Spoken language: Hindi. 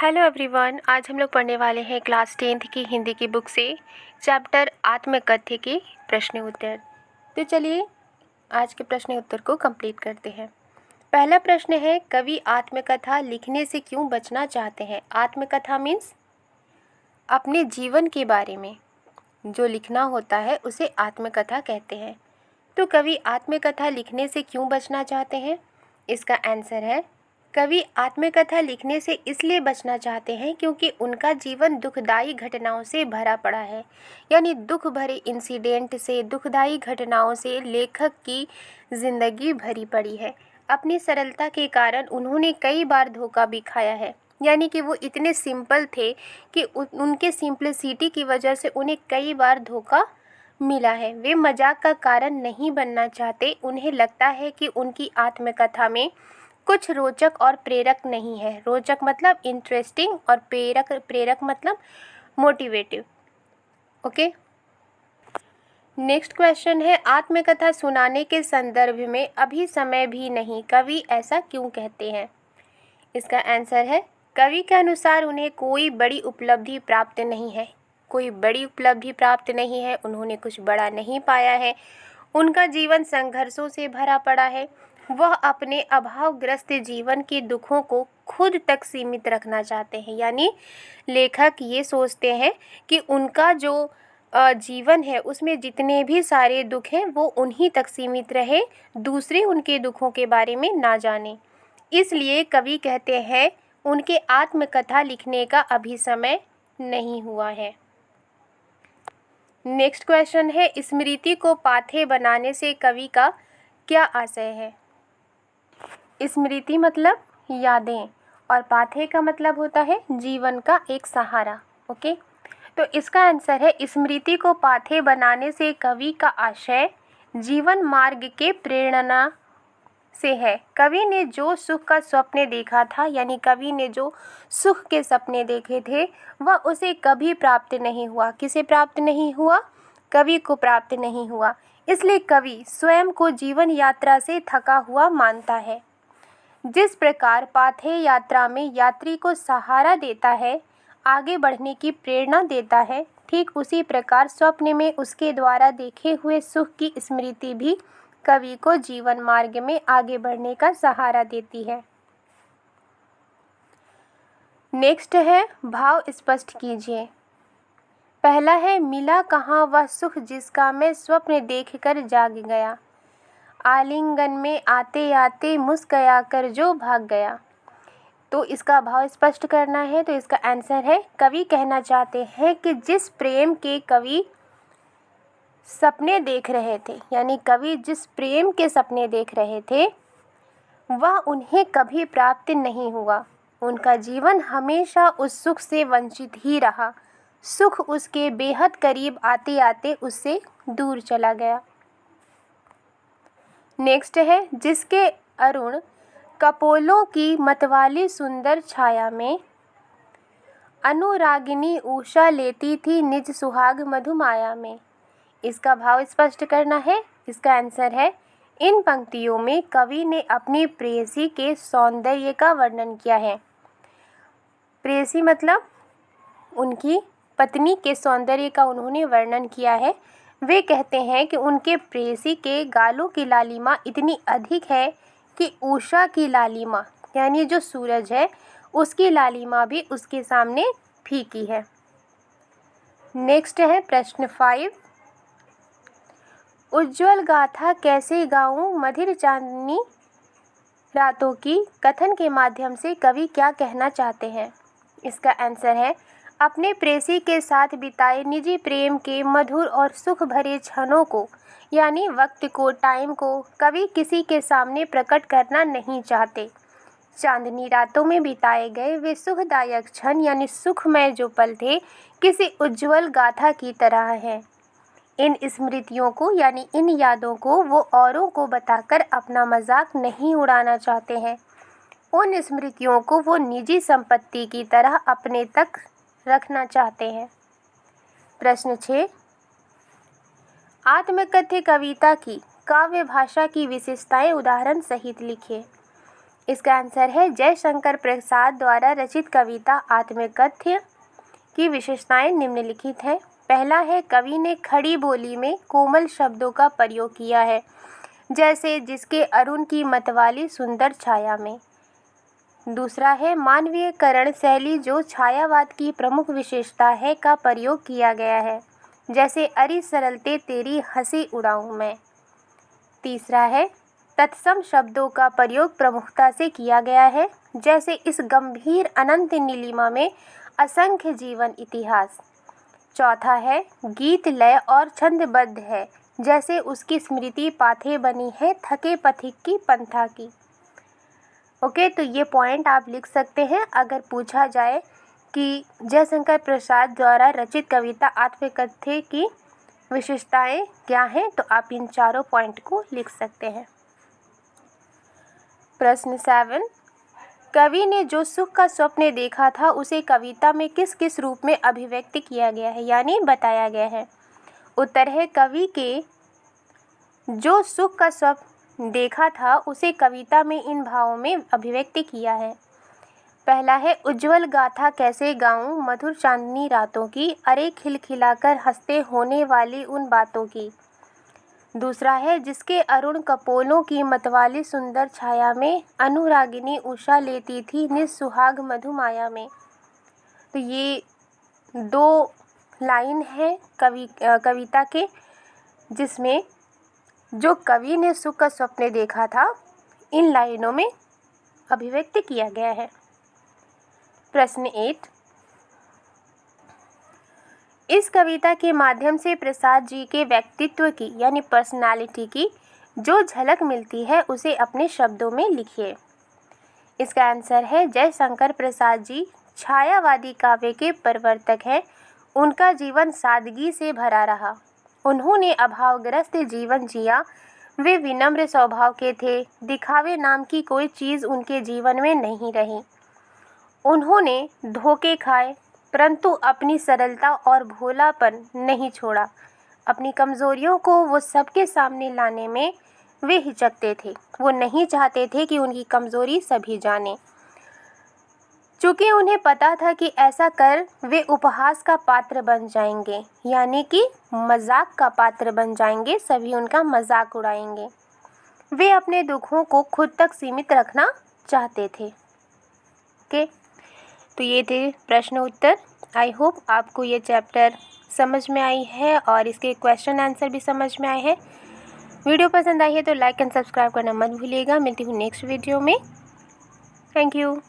हेलो एवरीवन, आज हम लोग पढ़ने वाले हैं क्लास 10th की हिंदी की बुक से चैप्टर आत्मकथ्य के प्रश्न उत्तर। तो चलिए आज के प्रश्न उत्तर को कंप्लीट करते हैं। पहला प्रश्न है, कवि आत्मकथा लिखने से क्यों बचना चाहते हैं। आत्मकथा मीन्स अपने जीवन के बारे में जो लिखना होता है उसे आत्मकथा कहते हैं। तो कवि आत्मकथा लिखने से क्यों बचना चाहते हैं। इसका आंसर है, कवि आत्मकथा लिखने से इसलिए बचना चाहते हैं क्योंकि उनका जीवन दुखदाई घटनाओं से भरा पड़ा है। यानी दुख भरे इंसिडेंट से, दुखदाई घटनाओं से लेखक की ज़िंदगी भरी पड़ी है। अपनी सरलता के कारण उन्होंने कई बार धोखा भी खाया है। यानी कि वो इतने सिंपल थे कि उनके सिंपलिसिटी की वजह से उन्हें कई बार धोखा मिला है। वे मजाक का कारण नहीं बनना चाहते। उन्हें लगता है कि उनकी आत्मकथा में कुछ रोचक और प्रेरक नहीं है। रोचक मतलब इंटरेस्टिंग और प्रेरक मतलब मोटिवेटिव। ओके, नेक्स्ट क्वेश्चन है, आत्मकथा सुनाने के संदर्भ में अभी समय भी नहीं, कवि ऐसा क्यों कहते हैं। इसका आंसर है, कवि के अनुसार उन्हें कोई बड़ी उपलब्धि प्राप्त नहीं है। कोई बड़ी उपलब्धि प्राप्त नहीं है, उन्होंने कुछ बड़ा नहीं पाया है। उनका जीवन संघर्षों से भरा पड़ा है। वह अपने अभावग्रस्त जीवन के दुखों को खुद तक सीमित रखना चाहते हैं। यानी लेखक ये सोचते हैं कि उनका जो जीवन है उसमें जितने भी सारे दुख हैं वो उन्हीं तक सीमित रहे, दूसरे उनके दुखों के बारे में ना जाने। इसलिए कवि कहते हैं उनके आत्मकथा लिखने का अभी समय नहीं हुआ है। नेक्स्ट क्वेश्चन है, स्मृति को पाथेय बनाने से कवि का क्या आशय है। स्मृति मतलब यादें और पाथेय का मतलब होता है जीवन का एक सहारा। ओके, तो इसका आंसर है, स्मृति को पाथेय बनाने से कवि का आशय जीवन मार्ग के प्रेरणा से है। कवि ने जो सुख का स्वप्न देखा था, यानी कवि ने जो सुख के सपने देखे थे वह उसे कभी प्राप्त नहीं हुआ। किसे प्राप्त नहीं हुआ, कवि को प्राप्त नहीं हुआ। इसलिए कवि स्वयं को जीवन यात्रा से थका हुआ मानता है। जिस प्रकार पाथेय यात्रा में यात्री को सहारा देता है, आगे बढ़ने की प्रेरणा देता है, ठीक उसी प्रकार स्वप्न में उसके द्वारा देखे हुए सुख की स्मृति भी कवि को जीवन मार्ग में आगे बढ़ने का सहारा देती है। नेक्स्ट है, भाव स्पष्ट कीजिए। पहला है, मिला कहाँ वह सुख जिसका मैं स्वप्न देखकर जाग गया, आलिंगन में आते आते मुस्कुरा कर जो भाग गया। तो इसका भाव स्पष्ट करना है। तो इसका आंसर है, कवि कहना चाहते हैं कि जिस प्रेम के कवि सपने देख रहे थे, यानी कवि जिस प्रेम के सपने देख रहे थे वह उन्हें कभी प्राप्त नहीं हुआ। उनका जीवन हमेशा उस सुख से वंचित ही रहा। सुख उसके बेहद करीब आते आते उससे दूर चला गया। नेक्स्ट है, जिसके अरुण कपोलों की मतवाली सुंदर छाया में अनुरागिनी उषा लेती थी निज सुहाग मधुमाया में। इसका भाव स्पष्ट करना है। इसका आंसर है, इन पंक्तियों में कवि ने अपनी प्रेयसी के सौंदर्य का वर्णन किया है। प्रेयसी मतलब उनकी पत्नी के सौंदर्य का उन्होंने वर्णन किया है। वे कहते हैं कि उनके प्रेयसी के गालों की लालिमा इतनी अधिक है कि उषा की लालिमा, यानी जो सूरज है उसकी लालिमा भी उसके सामने फीकी है। नेक्स्ट है प्रश्न 5, उज्ज्वल गाथा कैसे गाऊं मधिर चांदनी रातों की कथन के माध्यम से कवि क्या कहना चाहते हैं। इसका आंसर है, अपने प्रेयसी के साथ बिताए निजी प्रेम के मधुर और सुख भरे क्षणों को, यानी वक्त को, टाइम को कवि किसी के सामने प्रकट करना नहीं चाहते। चांदनी रातों में बिताए गए वे सुखदायक क्षण, यानी सुखमय जो पल थे, किसी उज्ज्वल गाथा की तरह हैं। इन स्मृतियों को, यानी इन यादों को वो औरों को बताकर अपना मजाक नहीं उड़ाना चाहते हैं। उन स्मृतियों को वो निजी संपत्ति की तरह अपने तक रखना चाहते हैं। प्रश्न 6, आत्मकथ्य कविता की काव्य भाषा की विशेषताएं उदाहरण सहित लिखिए। इसका आंसर है जयशंकर प्रसाद द्वारा रचित कविता आत्मकथ्य की विशेषताएं निम्नलिखित हैं। पहला है, कवि ने खड़ी बोली में कोमल शब्दों का प्रयोग किया है, जैसे जिसके अरुण की मतवाली सुंदर छाया में। दूसरा है, मानवीयकरण शैली जो छायावाद की प्रमुख विशेषता है का प्रयोग किया गया है, जैसे अरि सरलते तेरी हंसी उड़ाऊं मैं। तीसरा है, तत्सम शब्दों का प्रयोग प्रमुखता से किया गया है, जैसे इस गंभीर अनंत नीलिमा में असंख्य जीवन इतिहास। चौथा है, गीत लय और छंदबद्ध है, जैसे उसकी स्मृति पाथे बनी है थके पथिक की पंथा की। ओके, तो ये पॉइंट आप लिख सकते हैं। अगर पूछा जाए कि जयशंकर प्रसाद द्वारा रचित कविता आत्मकथ्य की विशेषताएं क्या हैं, तो आप इन चारों पॉइंट को लिख सकते हैं। प्रश्न 7, कवि ने जो सुख का स्वप्न देखा था उसे कविता में किस किस रूप में अभिव्यक्त किया गया है, यानी बताया गया है। उत्तर है, कवि के जो सुख का स्वप्न देखा था उसे कविता में इन भावों में अभिव्यक्त किया है। पहला है, उज्जवल गाथा कैसे गाऊं मधुर चांदनी रातों की, अरे खिलखिलाकर हंसते होने वाली उन बातों की। दूसरा है, जिसके अरुण कपोलों की मतवाली सुंदर छाया में, अनुरागिनी उषा लेती थी निस्सुहाग मधुमाया में। तो ये 2 लाइन है कविता के, जिसमें जो कवि ने सुख का स्वप्न देखा था इन लाइनों में अभिव्यक्त किया गया है। प्रश्न 8, इस कविता के माध्यम से प्रसाद जी के व्यक्तित्व की यानी पर्सनालिटी की जो झलक मिलती है उसे अपने शब्दों में लिखिए। इसका आंसर है, जयशंकर प्रसाद जी छायावादी काव्य के प्रवर्तक हैं। उनका जीवन सादगी से भरा रहा। उन्होंने अभावग्रस्त जीवन जिया। वे विनम्र स्वभाव के थे। दिखावे नाम की कोई चीज़ उनके जीवन में नहीं रही। उन्होंने धोखे खाए, परंतु अपनी सरलता और भोलापन नहीं छोड़ा। अपनी कमज़ोरियों को वो सबके सामने लाने में वे हिचकते थे। वो नहीं चाहते थे कि उनकी कमज़ोरी सभी जाने। चूँकि उन्हें पता था कि ऐसा कर वे उपहास का पात्र बन जाएंगे, यानी कि मजाक का पात्र बन जाएंगे, सभी उनका मजाक उड़ाएंगे। वे अपने दुखों को खुद तक सीमित रखना चाहते थे। ओके, तो ये थे प्रश्न उत्तर। आई होप आपको ये चैप्टर समझ में आई है और इसके क्वेश्चन आंसर भी समझ में आए हैं। वीडियो पसंद आई है तो लाइक एंड सब्सक्राइब करना मत भूलिएगा। मिलती हूँ नेक्स्ट वीडियो में। Thank you.